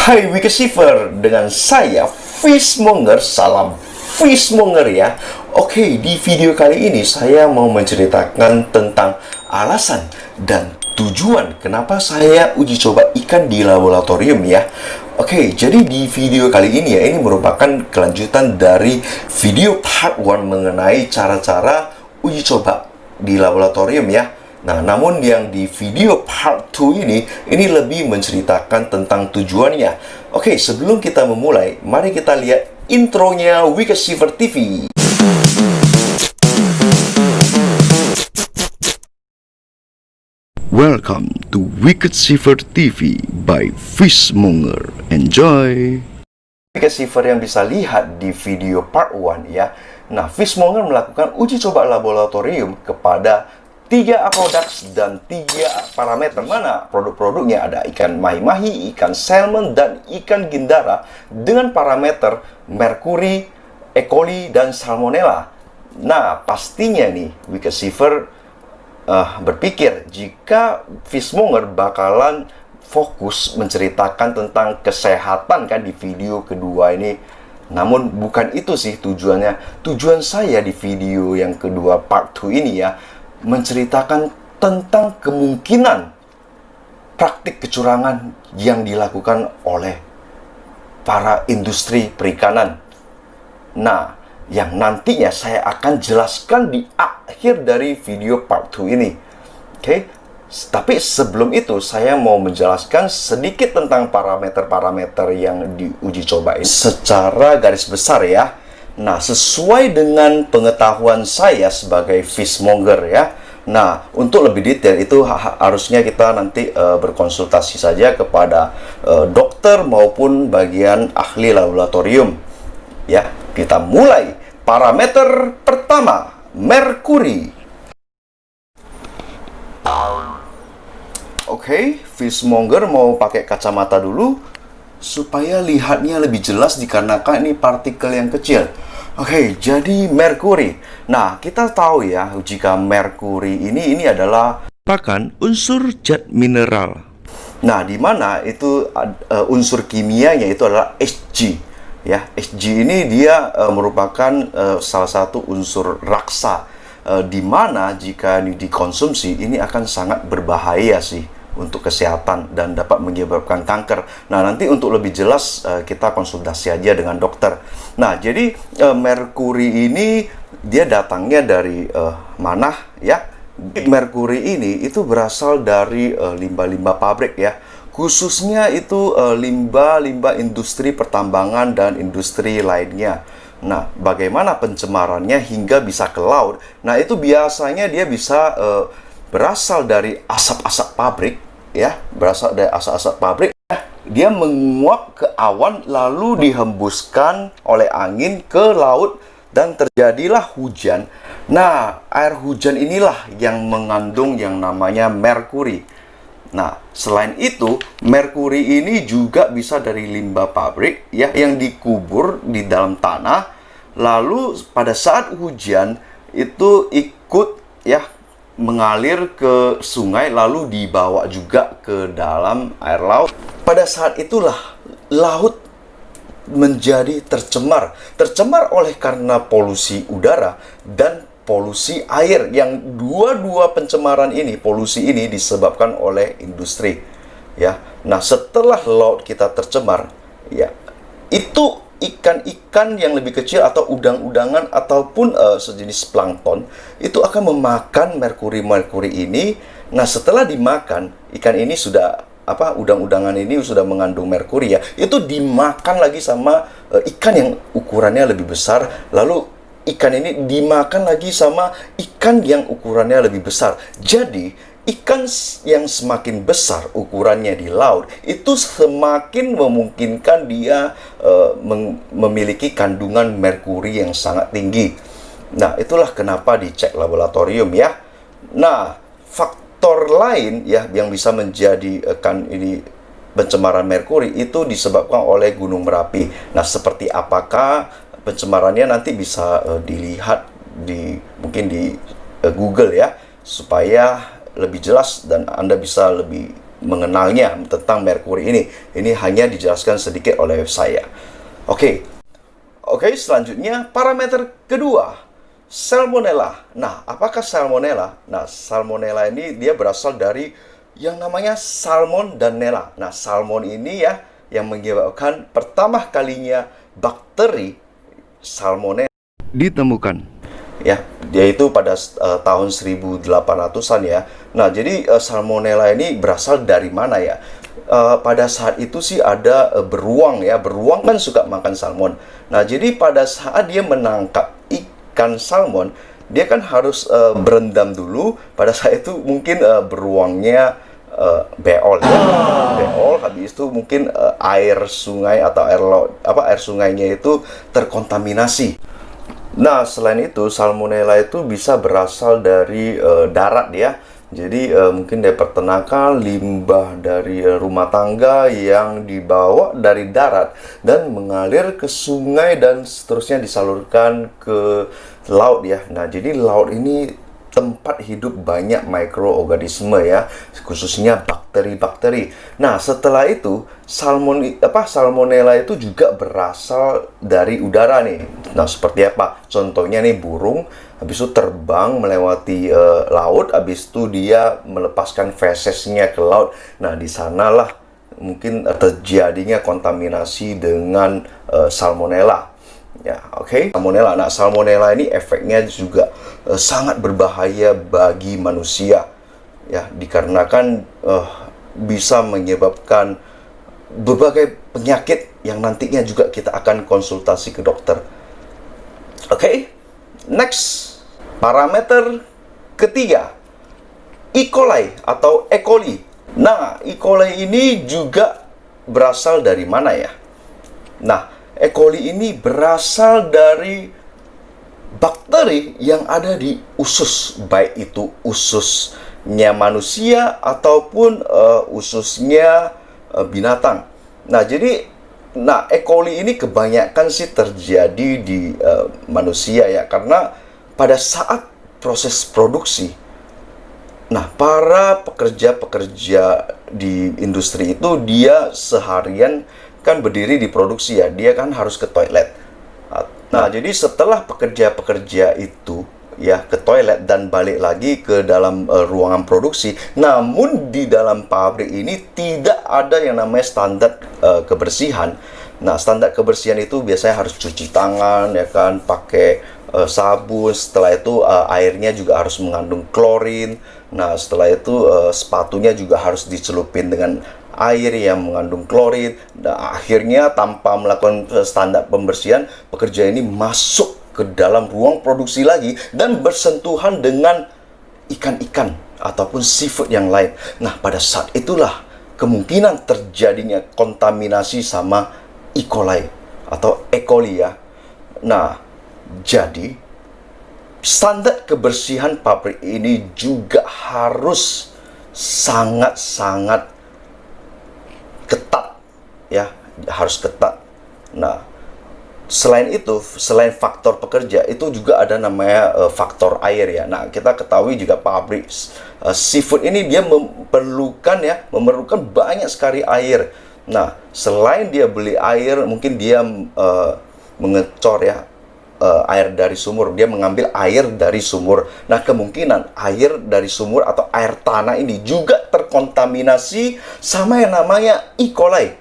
Hai Wikasiver, dengan saya Fishmonger, salam Fishmonger ya. Oke, di video kali ini saya mau menceritakan tentang alasan dan tujuan kenapa saya uji coba ikan di laboratorium ya. Oke, jadi di video kali ini ya, ini merupakan kelanjutan dari video part 1 mengenai cara-cara uji coba di laboratorium ya. Nah, namun yang di video part 2 ini lebih menceritakan tentang tujuannya. Oke, sebelum kita memulai, mari kita lihat intronya Wikasiver TV. Welcome to Wikasiver TV by Fishmonger. Enjoy! Wikasiver yang bisa lihat di video part 1 ya. Nah, Fishmonger melakukan uji coba laboratorium kepada 3 aquaducts dan 3 parameter, mana produk-produknya ada ikan mahi-mahi, ikan salmon, dan ikan gindara dengan parameter merkuri, E. coli, dan salmonella. Nah, pastinya nih Wikasiver berpikir jika Fishmonger bakalan fokus menceritakan tentang kesehatan kan di video kedua ini. Namun bukan itu sih tujuannya. Tujuan saya di video yang kedua part 2 ini ya, menceritakan tentang kemungkinan praktik kecurangan yang dilakukan oleh para industri perikanan. Nah, yang nantinya saya akan jelaskan di akhir dari video part 2 ini. Oke, tapi sebelum itu saya mau menjelaskan sedikit tentang parameter-parameter yang diuji coba ini secara garis besar ya. Nah, sesuai dengan pengetahuan saya sebagai fishmonger ya. Nah, untuk lebih detail itu harusnya kita nanti berkonsultasi saja kepada dokter maupun bagian ahli laboratorium. Ya, kita mulai. Parameter pertama, merkuri. Oke, fishmonger mau pakai kacamata dulu supaya lihatnya lebih jelas dikarenakan ini partikel yang kecil. Oke, jadi merkuri. Nah, kita tahu ya, jika merkuri ini adalah merupakan unsur zat mineral. Nah, di mana itu unsur kimianya itu adalah Hg. Ya, Hg ini dia merupakan salah satu unsur raksa. Di mana jika dikonsumsi ini akan sangat berbahaya sih untuk kesehatan dan dapat menyebabkan kanker. Nah, nanti untuk lebih jelas kita konsultasi aja dengan dokter. Nah, jadi merkuri ini dia datangnya dari mana ya? Merkuri ini itu berasal dari limbah-limbah pabrik ya. Khususnya itu limbah-limbah industri pertambangan dan industri lainnya. Nah, bagaimana pencemarannya hingga bisa ke laut? Nah, itu biasanya dia bisa berasal dari asap-asap pabrik ya, berasal dari asap-asap pabrik. Dia menguap ke awan lalu dihembuskan oleh angin ke laut dan terjadilah hujan. Nah, air hujan inilah yang mengandung yang namanya merkuri. Nah, selain itu, merkuri ini juga bisa dari limbah pabrik ya yang dikubur di dalam tanah. Lalu pada saat hujan itu ikut ya mengalir ke sungai lalu dibawa juga ke dalam air laut. Pada saat itulah laut menjadi tercemar. Tercemar oleh karena polusi udara dan polusi air, yang dua-dua pencemaran ini, polusi ini disebabkan oleh industri ya. Nah, setelah laut kita tercemar ya, itu ikan-ikan yang lebih kecil atau udang-udangan ataupun sejenis plankton itu akan memakan merkuri-merkuri ini. Nah, setelah dimakan, ikan ini sudah udang-udangan ini sudah mengandung merkuri ya, itu dimakan lagi sama ikan yang ukurannya lebih besar, lalu ikan ini dimakan lagi sama ikan yang ukurannya lebih besar. Jadi ikan yang semakin besar ukurannya di laut itu semakin memungkinkan dia memiliki kandungan merkuri yang sangat tinggi. Nah, itulah kenapa dicek laboratorium ya. Nah, faktor lain ya yang bisa menjadikan ini pencemaran merkuri itu disebabkan oleh Gunung Merapi. Nah, seperti apakah pencemarannya nanti bisa dilihat mungkin di Google ya, supaya lebih jelas dan Anda bisa lebih mengenalnya tentang merkuri ini. Ini hanya dijelaskan sedikit oleh saya. Oke, selanjutnya parameter kedua, salmonella. Nah, apakah salmonella? Nah, salmonella ini dia berasal dari yang namanya salmon dan nella. Nah, salmon ini ya yang menyebabkan pertama kalinya bakteri salmonella ditemukan. Ya, dia itu pada tahun 1800-an ya. Nah, jadi salmonella ini berasal dari mana ya? Pada saat itu sih ada beruang ya. Beruang kan suka makan salmon. Nah, jadi pada saat dia menangkap ikan salmon, dia kan harus berendam dulu. Pada saat itu mungkin beruangnya beol ya. Beol, habis itu mungkin air sungai atau air sungainya itu terkontaminasi. Nah, selain itu, salmonella itu bisa berasal dari darat ya. Jadi, mungkin dari peternakan, limbah dari rumah tangga yang dibawa dari darat dan mengalir ke sungai dan seterusnya disalurkan ke laut ya. Nah, jadi laut ini tempat hidup banyak mikroorganisme ya, khususnya bakteri-bakteri. Nah, setelah itu salmonella itu juga berasal dari udara nih. Nah, seperti apa? Contohnya nih burung, habis itu terbang melewati laut, habis itu dia melepaskan fesesnya ke laut. Nah, di sanalah mungkin terjadinya kontaminasi dengan salmonella. Ya, oke. Salmonella. Nah, salmonella ini efeknya juga sangat berbahaya bagi manusia. Ya, dikarenakan bisa menyebabkan berbagai penyakit yang nantinya juga kita akan konsultasi ke dokter. Oke. Next, parameter ketiga, E. coli atau E. coli. Nah, E. coli ini juga berasal dari mana ya? Nah, E. coli ini berasal dari bakteri yang ada di usus, baik itu ususnya manusia ataupun ususnya binatang. Nah, jadi E. coli ini kebanyakan sih terjadi di manusia ya, karena pada saat proses produksi, nah, para pekerja-pekerja di industri itu dia seharian kan berdiri di produksi ya, dia kan harus ke toilet. Nah, jadi setelah pekerja-pekerja itu ya ke toilet dan balik lagi ke dalam ruangan produksi, namun di dalam pabrik ini tidak ada yang namanya standar kebersihan. Nah, standar kebersihan itu biasanya harus cuci tangan ya kan, pakai sabun. Setelah itu airnya juga harus mengandung klorin. Nah, setelah itu sepatunya juga harus dicelupin dengan air yang mengandung klorin. Nah, akhirnya tanpa melakukan standar pembersihan, pekerja ini masuk ke dalam ruang produksi lagi dan bersentuhan dengan ikan-ikan ataupun seafood yang lain. Nah, pada saat itulah kemungkinan terjadinya kontaminasi sama E. coli atau E. coli ya. Nah, jadi standar kebersihan pabrik ini juga harus sangat-sangat ketat ya, harus ketat. Nah, selain itu, selain faktor pekerja, itu juga ada namanya faktor air ya. Nah, kita ketahui juga pabrik seafood ini dia memerlukan banyak sekali air. Nah, selain dia beli air, mungkin dia mengecor ya air dari sumur, dia mengambil air dari sumur. Nah, kemungkinan air dari sumur atau air tanah ini juga terkontaminasi sama yang namanya E. coli.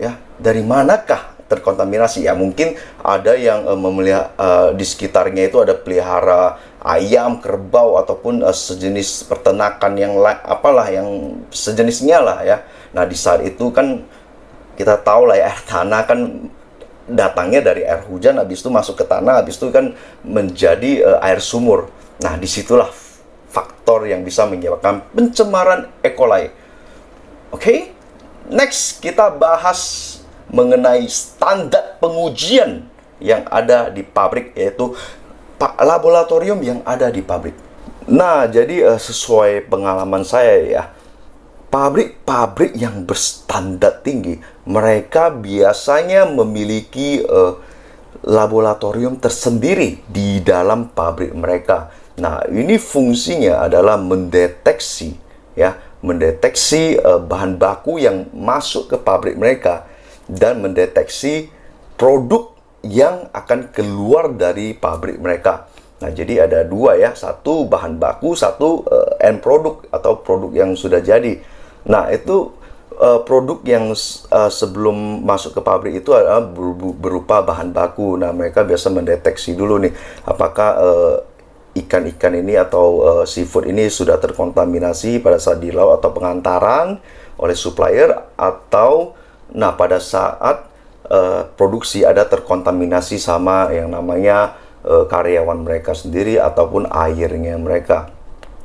Ya, dari manakah terkontaminasi? Ya, mungkin ada yang memelihara di sekitarnya itu ada pelihara ayam, kerbau ataupun sejenis peternakan yang apalah yang sejenisnya lah ya. Nah, di saat itu kan kita tahu lah ya, air tanah kan datangnya dari air hujan, habis itu masuk ke tanah, habis itu kan menjadi air sumur. Nah, disitulah faktor yang bisa menyebabkan pencemaran E. coli. Oke, next kita bahas mengenai standar pengujian yang ada di pabrik, yaitu laboratorium yang ada di pabrik. Nah, jadi sesuai pengalaman saya ya, pabrik-pabrik yang berstandar tinggi, mereka biasanya memiliki laboratorium tersendiri di dalam pabrik mereka. Nah, ini fungsinya adalah mendeteksi ya, mendeteksi bahan baku yang masuk ke pabrik mereka dan mendeteksi produk yang akan keluar dari pabrik mereka. Nah, jadi ada dua ya, satu bahan baku, satu end product atau produk yang sudah jadi. Nah, itu produk yang sebelum masuk ke pabrik itu adalah berupa bahan baku. Nah, mereka biasa mendeteksi dulu nih, apakah ikan-ikan ini atau seafood ini sudah terkontaminasi pada saat di laut atau pengantaran oleh supplier, atau nah pada saat produksi ada terkontaminasi sama yang namanya karyawan mereka sendiri ataupun airnya mereka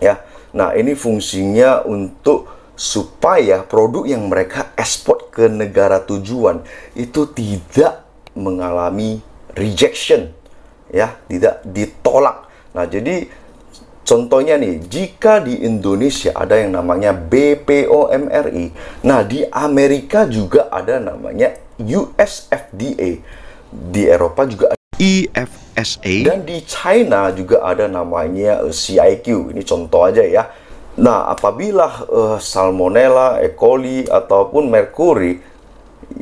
ya. Nah, ini fungsinya untuk supaya produk yang mereka ekspor ke negara tujuan itu tidak mengalami rejection ya, tidak ditolak. Nah, jadi contohnya nih, jika di Indonesia ada yang namanya BPOM-RI, nah di Amerika juga ada namanya US FDA, di Eropa juga ada EFSA, dan di China juga ada namanya CIQ. Ini contoh aja ya. Nah, apabila Salmonella, E. coli, ataupun Mercury,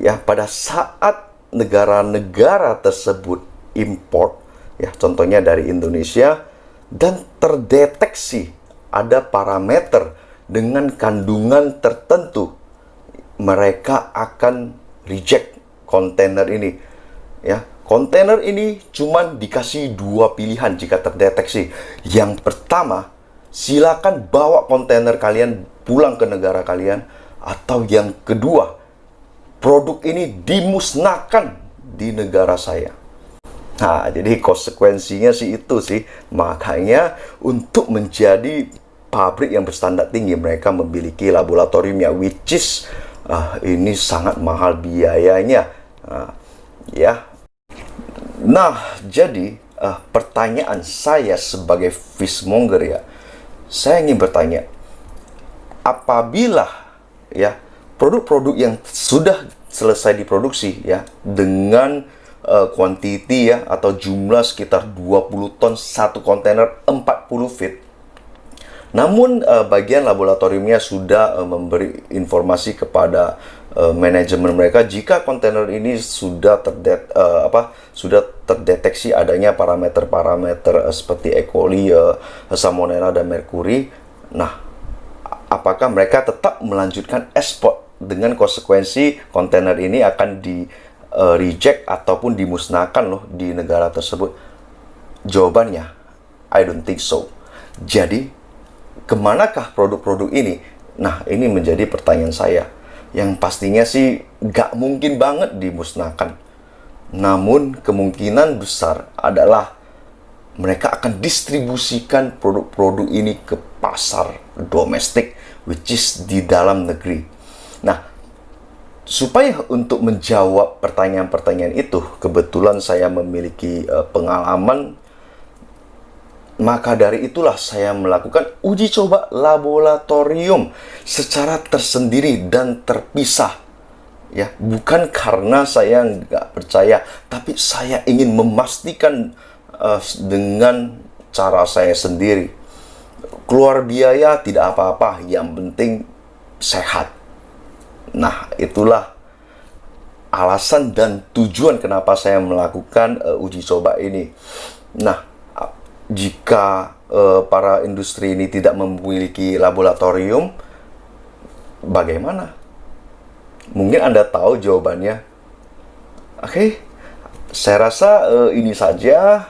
ya pada saat negara-negara tersebut import, ya contohnya dari Indonesia, dan terdeteksi ada parameter dengan kandungan tertentu, mereka akan reject kontainer ini. Ya, kontainer ini cuma dikasih dua pilihan jika terdeteksi. Yang pertama, silakan bawa kontainer kalian pulang ke negara kalian, atau yang kedua, produk ini dimusnahkan di negara saya. Nah, jadi konsekuensinya sih itu sih. Makanya untuk menjadi pabrik yang berstandar tinggi, mereka memiliki laboratoriumnya, which is ini sangat mahal biayanya. Ya. Nah, jadi pertanyaan saya sebagai fishmonger ya, saya ingin bertanya, apabila ya produk-produk yang sudah selesai diproduksi ya dengan quantity ya atau jumlah sekitar 20 ton satu kontainer 40 feet, namun bagian laboratoriumnya sudah memberi informasi kepada manajemen mereka jika kontainer ini sudah terdeteksi adanya parameter-parameter seperti E. coli, Salmonella, dan Mercury. Nah, apakah mereka tetap melanjutkan ekspor dengan konsekuensi kontainer ini akan di reject ataupun dimusnahkan loh di negara tersebut? Jawabannya, I don't think so. Jadi, kemanakah produk-produk ini? Nah, ini menjadi pertanyaan saya. Yang pastinya sih gak mungkin banget dimusnahkan. Namun, kemungkinan besar adalah mereka akan distribusikan produk-produk ini ke pasar domestik, which is di dalam negeri. Nah, supaya untuk menjawab pertanyaan-pertanyaan itu, kebetulan saya memiliki pengalaman, maka dari itulah saya melakukan uji coba laboratorium secara tersendiri dan terpisah. Ya, bukan karena saya nggak percaya, tapi saya ingin memastikan dengan cara saya sendiri. Keluar biaya tidak apa-apa, yang penting sehat. Nah, itulah alasan dan tujuan kenapa saya melakukan uji coba ini. Nah, jika para industri ini tidak memiliki laboratorium, bagaimana? Mungkin Anda tahu jawabannya. Oke, saya rasa ini saja.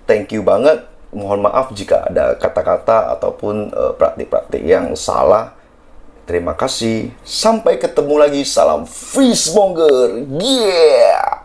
Thank you banget. Mohon maaf jika ada kata-kata ataupun praktik-praktik yang salah. Terima kasih. Sampai ketemu lagi. Salam fishmonger. Yeah!